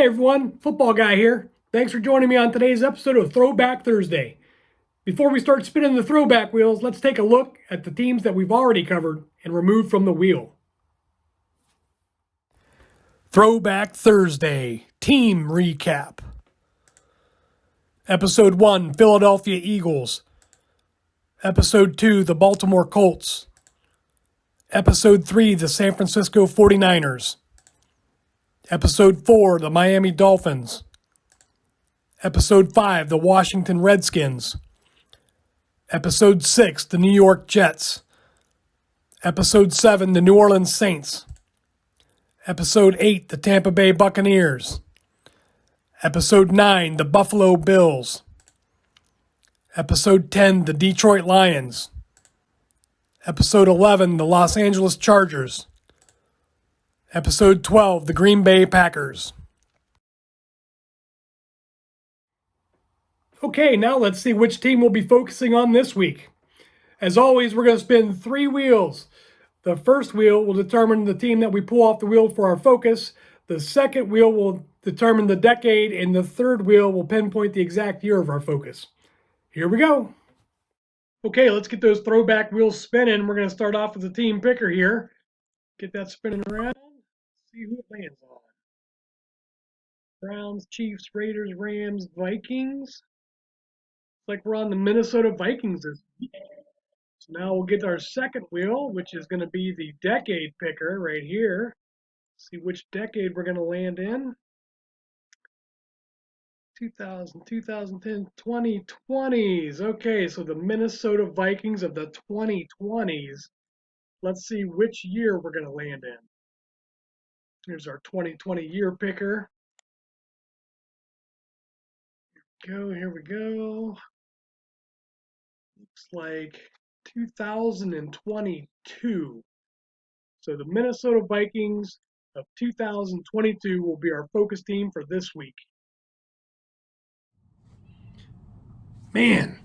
everyone, Football Guy here. Thanks for joining me on today's episode of Throwback Thursday. Before we start spinning the throwback wheels, let's take a look at the teams that we've already covered and removed from the wheel. Throwback Thursday Team Recap. Episode 1, Philadelphia Eagles. Episode 2, the Baltimore Colts. Episode 3, the San Francisco 49ers. Episode 4, the Miami Dolphins. Episode 5, the Washington Redskins. Episode 6, the New York Jets. Episode 7, the New Orleans Saints. Episode 8, the Tampa Bay Buccaneers. Episode 9, the Buffalo Bills. Episode 10, the Detroit Lions. Episode 11, the Los Angeles Chargers. Episode 12, the Green Bay Packers. Okay, now let's see which team we'll be focusing on this week. As always, we're going to spin 3 wheels. The first wheel will determine the team that we pull off the wheel for our focus. The second wheel will determine the decade, and the third wheel will pinpoint the exact year of our focus. Here we go. Okay, let's get those throwback wheels spinning. We're going to start off with the team picker here. Get that spinning around. See who it lands on. Browns, Chiefs, Raiders, Rams, Vikings. It's like we're on the Minnesota Vikings this week. So now we'll get our second wheel, which is going to be the decade picker right here. See which decade we're going to land in. 2000, 2010, 2020s. Okay, so the Minnesota Vikings of the 2020s. Let's see which year we're going to land in. Here's our 2020 year picker. Here we go. Looks like 2022. So the Minnesota Vikings of 2022 will be our focus team for this week. Man,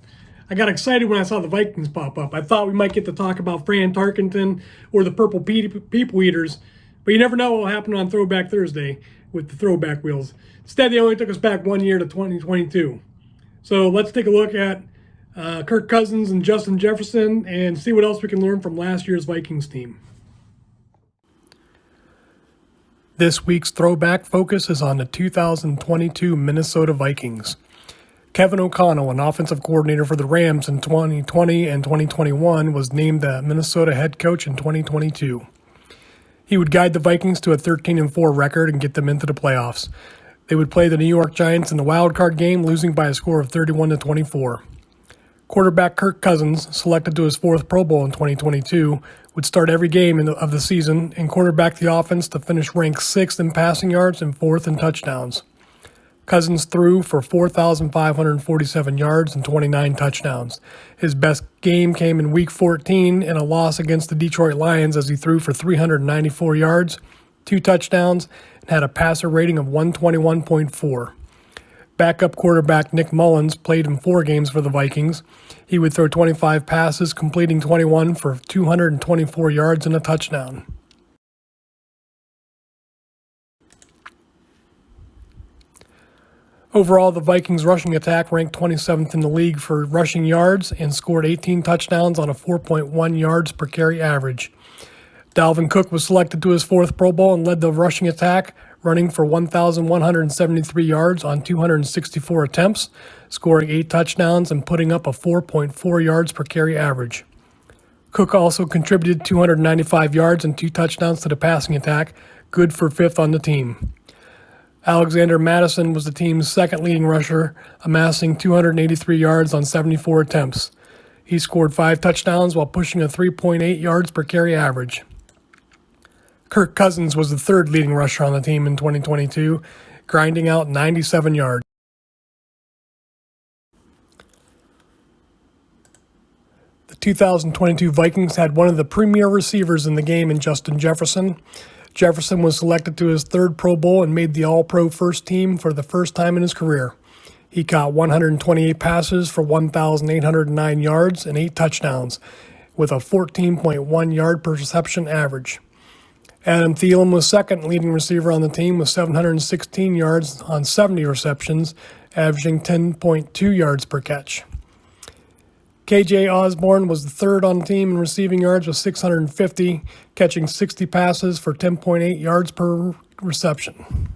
I got excited when I saw the Vikings pop up. I thought we might get to talk about Fran Tarkenton or the Purple People Eaters, but you never know what will happen on Throwback Thursday with the throwback wheels. Instead, they only took us back 1 year to 2022. So let's take a look at Kirk Cousins and Justin Jefferson and see what else we can learn from last year's Vikings team. This week's throwback focus is on the 2022 Minnesota Vikings. Kevin O'Connell, an offensive coordinator for the Rams in 2020 and 2021, was named the Minnesota head coach in 2022. He would guide the Vikings to a 13-4 record and get them into the playoffs. They would play the New York Giants in the wild card game, losing by a score of 31-24. Quarterback Kirk Cousins, selected to his 4th Pro Bowl in 2022, would start every game of the season and quarterback the offense to finish ranked 6th in passing yards and 4th in touchdowns. Cousins threw for 4,547 yards and 29 touchdowns. His best game came in Week 14 in a loss against the Detroit Lions as he threw for 394 yards, 2 touchdowns, and had a passer rating of 121.4. Backup quarterback Nick Mullens played in 4 games for the Vikings. He would throw 25 passes, completing 21 for 224 yards and a touchdown. Overall, the Vikings' rushing attack ranked 27th in the league for rushing yards and scored 18 touchdowns on a 4.1 yards per carry average. Dalvin Cook was selected to his 4th Pro Bowl and led the rushing attack, running for 1,173 yards on 264 attempts, scoring 8 touchdowns and putting up a 4.4 yards per carry average. Cook also contributed 295 yards and 2 touchdowns to the passing attack, good for 5th on the team. Alexander Mattison was the team's 2nd leading rusher, amassing 283 yards on 74 attempts. He scored 5 touchdowns while pushing a 3.8 yards per carry average. Kirk Cousins was the 3rd leading rusher on the team in 2022, grinding out 97 yards. The 2022 Vikings had one of the premier receivers in the game in Justin Jefferson. Jefferson was selected to his 3rd Pro Bowl and made the All-Pro first team for the first time in his career. He caught 128 passes for 1,809 yards and 8 touchdowns, with a 14.1 yard per reception average. Adam Thielen was second leading receiver on the team with 716 yards on 70 receptions, averaging 10.2 yards per catch. KJ Osborn was the third on the team in receiving yards with 650, catching 60 passes for 10.8 yards per reception.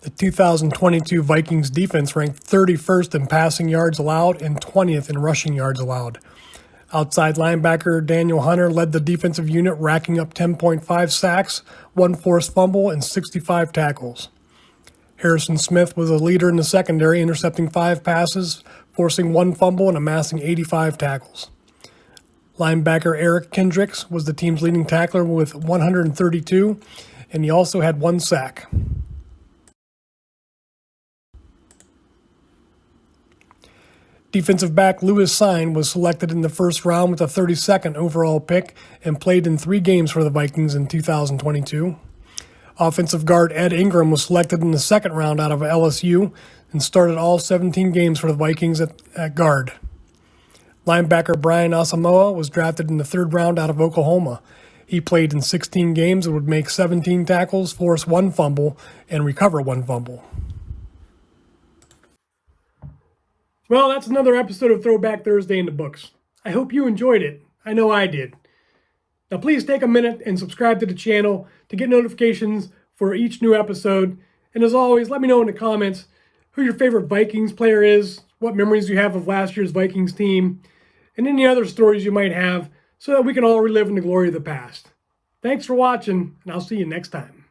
The 2022 Vikings defense ranked 31st in passing yards allowed and 20th in rushing yards allowed. Outside linebacker Danielle led the defensive unit, racking up 10.5 sacks, 1 forced fumble, and 65 tackles. Harrison Smith was a leader in the secondary, intercepting 5 passes, forcing 1 fumble, and amassing 85 tackles. Linebacker Eric Kendricks was the team's leading tackler with 132, and he also had 1 sack. Defensive back Cine was selected in the first round with a 32nd overall pick and played in 3 games for the Vikings in 2022. Offensive guard Ed Ingram was selected in the second round out of LSU and started all 17 games for the Vikings at guard. Linebacker Brian Asamoah was drafted in the third round out of Oklahoma. He played in 16 games and would make 17 tackles, force 1 fumble, and recover 1 fumble. Well, that's another episode of Throwback Thursday in the books. I hope you enjoyed it. I know I did. Now please take a minute and subscribe to the channel to get notifications for each new episode. And as always, let me know in the comments who your favorite Vikings player is, what memories you have of last year's Vikings team, and any other stories you might have so that we can all relive in the glory of the past. Thanks for watching, and I'll see you next time.